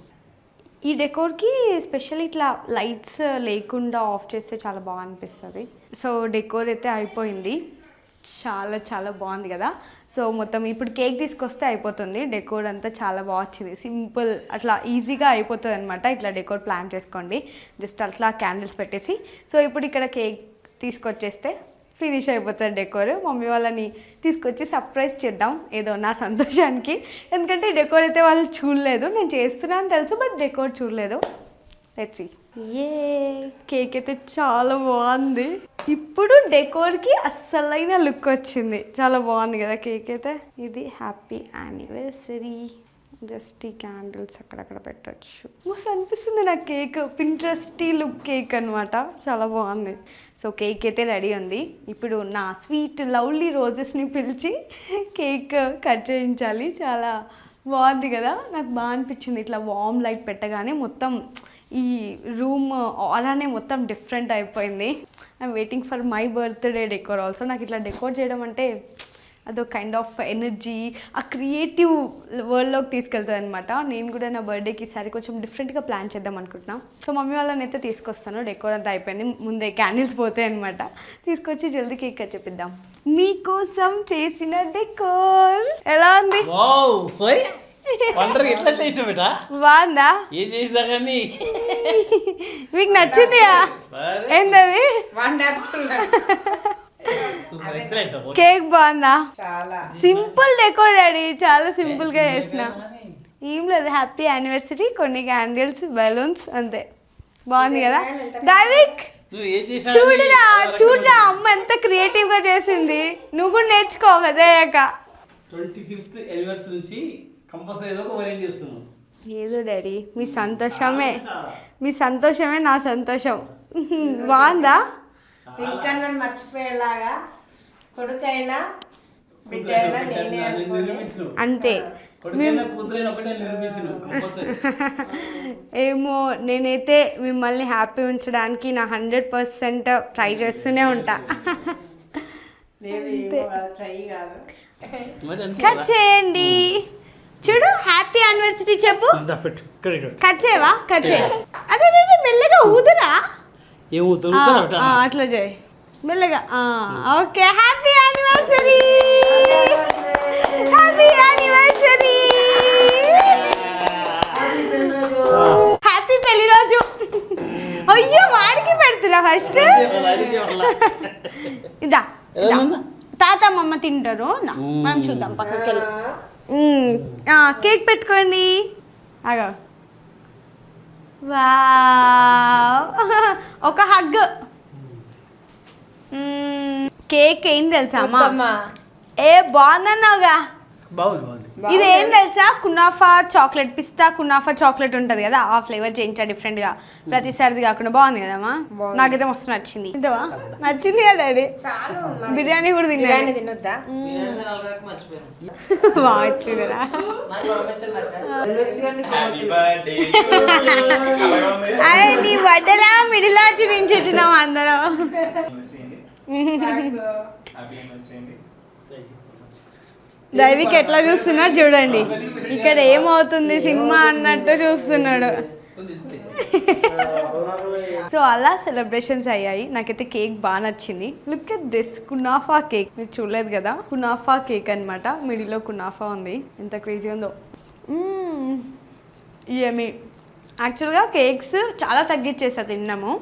ఈ డెకోర్కి స్పెషల్ ఇట్లా లైట్స్ లేకుండా ఆఫ్ చేస్తే చాలా బాగా అనిపిస్తుంది. సో డెకోర్ అయితే అయిపోయింది, చాలా బాగుంది కదా. సో మొత్తం ఇప్పుడు కేక్ తీసుకొస్తే అయిపోతుంది. డెకోర్ అంతా చాలా బాగా వచ్చింది, సింపుల్ అట్లా ఈజీగా అయిపోతుంది అనమాట. ఇట్లా డెకోర్ ప్లాన్ చేసుకోండి, జస్ట్ అట్లా క్యాండిల్స్ పెట్టేసి. సో ఇప్పుడు ఇక్కడ కేక్ తీసుకొచ్చేస్తే ఫినిష్ అయిపోతుంది డెకోర్. మమ్మీ వాళ్ళని తీసుకొచ్చి సర్ప్రైజ్ చేద్దాం ఏదో నా సంతోషానికి, ఎందుకంటే డెకోర్ అయితే వాళ్ళు చూడలేదు. నేను చేస్తున్నాను తెలుసు, బట్ డెకోర్ చూడలేదు. Let's see. కేక్ అయితే చాలా బాగుంది. ఇప్పుడు డెకోర్కి అస్సలైన లుక్ వచ్చింది, చాలా బాగుంది కదా కేక్ అయితే. ఇది హ్యాపీ యానివర్సరీ. జస్ట్ ఈ క్యాండిల్స్ అక్కడక్కడ పెట్టచ్చు. మస్తు అనిపిస్తుంది నాకు కేక్, పింట్రెస్టీ లుక్ కేక్ అనమాట, చాలా బాగుంది. సో కేక్ అయితే రెడీ ఉంది. ఇప్పుడు నా స్వీట్ లవ్లీ రోజెస్ని పిలిచి కేక్ కట్ చేయించాలి. చాలా బాగుంది కదా, నాకు బాగా అనిపించింది. ఇట్లా వామ్ లైట్ పెట్టగానే మొత్తం ఈ రూమ్ ఆరానే మొత్తం డిఫరెంట్ అయిపోయింది. I'm waiting for my birthday decor also. నాకు ఇట్లా డెకోర్ చేయడం అంటే అదో కైండ్ ఆఫ్ ఎనర్జీ, ఆ క్రియేటివ్ వరల్డ్లోకి తీసుకెళ్తుంది అనమాట. నేను కూడా నా బర్త్డేకి ఈసారి కొంచెం డిఫరెంట్గా ప్లాన్ చేద్దాం అనుకుంటున్నాను. సో మమ్మీ వాళ్ళని అయితే తీసుకొస్తాను. డెకోర్ అంతా అయిపోయింది, ముందే క్యాండిల్స్ పోతాయి అనమాట. తీసుకొచ్చి జల్దీ కేక్ కట్ చేపిద్దాం. మీకోసం చేసిన డెకోర్ ఎలా ఉంది? బాగుందా? మీకు నచ్చింది? ఏంటది? కేక్ బాగుందా? సింపుల్ డెకోర్ డాడీ, చాలా సింపుల్ గా చేసిన. ఏం లేదు, హ్యాపీ యానివర్సరీ, కొన్ని క్యాండిల్స్, బెలూన్స్, అంతే. బాగుంది కదా దైవిక్? చూడరా అమ్మ ఎంత క్రియేటివ్ గా చేసింది. నువ్వు కూడా నేర్చుకో కదా. 25th anniversary నుంచి కంపల్సరీ ఏదో ఒక వెరైటీ చేస్తున్నాం. ఏదో డాడీ, మీ సంతోషమే నా సంతోషం. బాగుందా? ఇంకా నన్ను మర్చిపోయేలాగా కొడుకైనా బిడ్డైనా నేనే అంతే. ఏమో, నేనైతే మిమ్మల్ని హ్యాపీ ఉంచడానికి నా 100% ట్రై చేస్తూనే ఉంటా. కట్ చేయండి. చూడు, హ్యాపీ యానివర్సరీ చెప్పు. కట్ చేయవా? కట్ చేయ. అదే మెల్లగా ఊదరా, అట్లా చేయి మెల్లగా. Okay, happy anniversary, happy anniversary, happy పెళ్లి రోజు. అయ్యో, వాడికి పెడుతున్నా ఫస్ట్. ఇదా తాత మమ్మ తింటారు, మనం చూద్దాం పక్కకి వెళ్ళి. కేక్ పెట్టుకోండి. అగో, వావ్, ఒక హగ్. కేక్ ఏం తెలుసా అమ్మా? బాగుందన్నావుగా. ఇది ఏం తెలుసా? కునాఫా చాక్లెట్, పిస్తా కునాఫా చాక్లెట్ ఉంటుంది కదా, ఆ ఫ్లేవర్ చేయించా డిఫరెంట్గా, ప్రతిసారిది కాకుండా. బాగుంది కదమ్మా? నాకైతే మస్తు నచ్చింది. తింటావా? నచ్చింది కదా డాడీ. బిర్యానీ కూడా తినొద్దా? బాగా వచ్చిందిరా. అదే నీ బట్టలా మిడిలా చూపించున్నాం అందరం. దైవిక్ ఎట్లా చూస్తున్నాడు చూడండి, ఇక్కడ ఏమవుతుంది సినిమా అన్నట్టు చూస్తున్నాడు. సో అలా సెలబ్రేషన్స్ అయ్యాయి. నాకైతే కేక్ బాగా నచ్చింది. Look at this kunafa cake, మీరు చూడలేదు కదా, కునాఫా కేక్ అనమాట. మిడిల్లో కునాఫా ఉంది, ఎంత క్రేజీ ఉందో. యమ్మీ. యాక్చువల్గా కేక్స్ చాలా తగ్గించేసా తిన్నాము.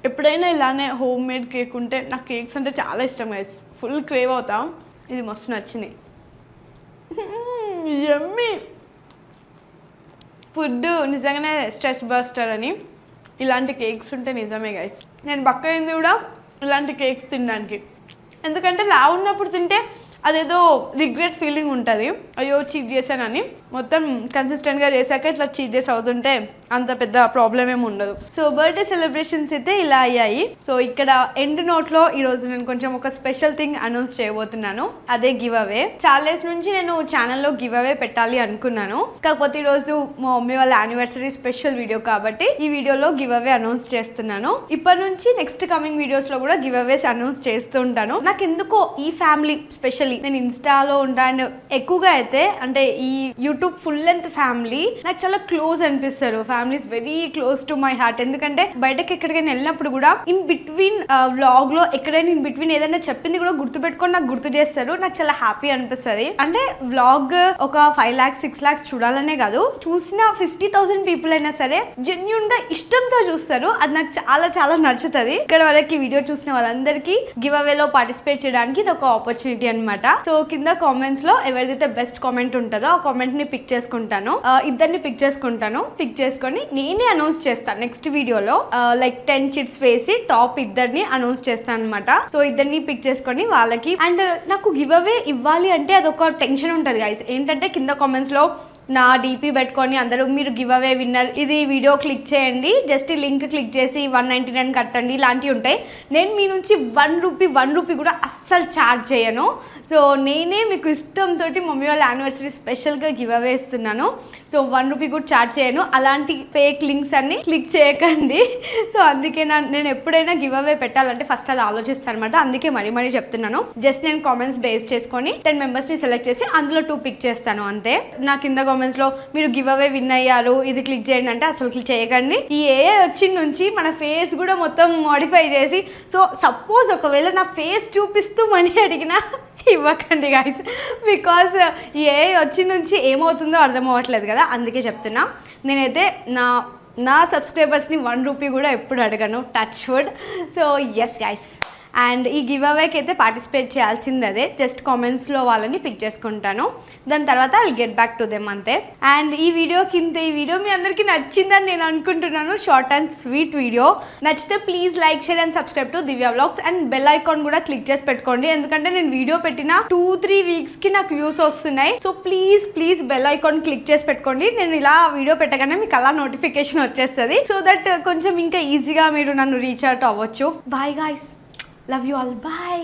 ఎప్పుడైనా ఇలానే హోమ్ మేడ్ కేక్ ఉంటే నాకు కేక్స్ అంటే చాలా ఇష్టం గైస్, ఫుల్ క్రేవ్ అవుతాం. ఇది మస్తు నచ్చింది. యమ్మీ. ఫుడ్ నిజంగానే స్ట్రెస్ బస్టర్ అని. ఇలాంటి కేక్స్ ఉంటే నిజమే గైస్, నేను బక్కయింది కూడా ఇలాంటి కేక్స్ తినడానికి. ఎందుకంటే లావు ఉన్నప్పుడు తింటే అదేదో రిగ్రెట్ ఫీలింగ్ ఉంటుంది, అయ్యో చీట్ చేశానని. మొత్తం కన్సిస్టెంట్గా చేశాక ఇట్లా చీట్ డేస్ అవుతుంటే అంత పెద్ద ప్రాబ్లం ఏమి ఉండదు. సో బర్త్డే సెలబ్రేషన్స్ అయితే ఇలా అయ్యాయి. సో ఇక్కడ ఎండ్ నోట్లో ఈరోజు నేను కొంచెం ఒక స్పెషల్ థింగ్ అనౌన్స్ చేయబోతున్నాను, అదే గివ్ అవే. చాలా డేస్ నుంచి నేను ఛానల్లో గివ్ అవే పెట్టాలి అనుకున్నాను, కాకపోతే ఈరోజు మా మమ్మీ వాళ్ళ యానివర్సరీ స్పెషల్ వీడియో కాబట్టి ఈ వీడియోలో గివ్ అవే అనౌన్స్ చేస్తున్నాను. ఇప్పటి నుంచి నెక్స్ట్ కమింగ్ వీడియోస్లో కూడా గివ్ అవేస్ అనౌన్స్ చేస్తూ ఉంటాను. నాకు ఎందుకో ఈ ఫ్యామిలీ స్పెషల్లీ, నేను ఇన్స్టాలో ఉంటాను ఎక్కువగా అయితే, అంటే ఈ యూట్యూబ్ ఫుల్ లెంత్ ఫ్యామిలీ నాకు చాలా క్లోజ్ అనిపిస్తారు. Family is very close to my heart. ఎందుకంటే బయటకి ఎక్కడికైనా వెళ్ళినప్పుడు కూడా ఇన్ బిట్వీన్ వ్లాగ్ లో ఎక్కడైనా ఇన్ బిట్వీన్ ఏదైనా చెప్పింది కూడా గుర్తుపెట్టుకొని నాకు గుర్తు చేస్తారు. నాకు చాలా హ్యాపీ అనిపిస్తుంది. అంటే వ్లాగ్ ఒక 5 lakhs 6 lakhs చూడాలనే కాదు, చూసిన 50,000 పీపుల్ అయినా సరే జెన్యూన్ గా ఇష్టంతో చూస్తారు. అది నాకు చాలా చాలా నచ్చుతుంది. ఇక్కడ వరకు వీడియో చూసిన వాళ్ళందరికీ గివ్ అవేలో పార్టిసిపేట్ చేయడానికి ఇది ఒక ఆపర్చునిటీ అనమాట. సో కింద కామెంట్స్ లో ఎవరిదైతే బెస్ట్ కామెంట్ ఉంటుందో ఆ కామెంట్ ని పిక్ చేసుకుంటాను. ఇద్దరిని పిక్ చేసుకుంటాను. పిక్ చేసుకొని నేనే అనౌన్స్ చేస్తాను నెక్స్ట్ వీడియోలో. లైక్ 10 చిట్స్ వేసి టాప్ ఇద్దరిని అనౌన్స్ చేస్తాను అనమాట. సో ఇద్దరిని పిక్ చేసుకొని వాళ్ళకి, అండ్ నాకు గివ్ అవే ఇవ్వాలి అంటే అదొక టెన్షన్ ఉంటుంది గైస్. ఏంటంటే కింద కామెంట్స్ లో నా డీపీ పెట్టుకొని అందరూ మీరు గివ్ అవే విన్నర్, ఇది వీడియో క్లిక్ చేయండి, జస్ట్ ఈ లింక్ క్లిక్ చేసి 199 కట్టండి, ఇలాంటివి ఉంటాయి. నేను మీ నుంచి 1 రూపీ కూడా అస్సలు ఛార్జ్ చేయను. సో నేనే మీకు ఇష్టంతో మమ్మీ వాళ్ళ యానివర్సరీ స్పెషల్గా గివ్ అవే ఇస్తున్నాను. సో 1 రూపీ కూడా ఛార్జ్ చేయను. అలాంటి ఫేక్ లింక్స్ అన్ని క్లిక్ చేయకండి. సో అందుకే నేను ఎప్పుడైనా గివ్ అవే పెట్టాలంటే ఫస్ట్ అది ఆలోచిస్తాను అనమాట. అందుకే మరీ చెప్తున్నాను. జస్ట్ నేను కామెంట్స్ బేస్ చేసుకొని 10 మెంబర్స్ని సెలెక్ట్ చేసి అందులో 2 పిక్ చేస్తాను అంతే. నా కింద కామెంట్స్ లో మీరు గివ్ అవే విన్ అయ్యారు, ఇది క్లిక్ చేయండి అంటే అసలు క్లిక్ చేయకండి. ఈ ఏ వచ్చిన నుంచి మన ఫేస్ కూడా మొత్తం మోడిఫై చేసి, సో సపోజ్ ఒకవేళ నా ఫేస్ చూపిస్తూ మనీ అడిగినా ఇవ్వకండి గైస్, బికాస్ ఏ వచ్చి నుంచి ఏమవుతుందో అర్థం అవ్వట్లేదు కదా, అందుకే చెప్తున్నా. నేనైతే నా సబ్స్క్రైబర్స్ని 1 రూపీ కూడా ఎప్పుడు అడగను, touch wood. So yes guys, and ఈ గివ్ అవేకి అయితే పార్టిసిపేట్ చేయాల్సింది అదే. జస్ట్ కామెంట్స్లో వాళ్ళని పిక్ చేసుకుంటాను, దాని తర్వాత I'll get back to them అంతే. అండ్ ఈ వీడియో మీ అందరికీ నచ్చిందని నేను అనుకుంటున్నాను. Short and sweet video. నచ్చితే please like, share and subscribe to Divya vlogs. And bell icon కూడా క్లిక్ చేసి పెట్టుకోండి, ఎందుకంటే నేను వీడియో పెట్టిన 2-3 వీక్స్కి నాకు వ్యూస్ వస్తున్నాయి. So please bell icon click చేసి పెట్టుకోండి. నేను ఇలా వీడియో పెట్టగానే మీకు అలా నోటిఫికేషన్ వచ్చేస్తుంది. సో దట్ కొంచెం ఇంకా ఈజీగా మీరు నన్ను రీచ్ అవుట్ అవ్వచ్చు. Bye guys, love you all, bye.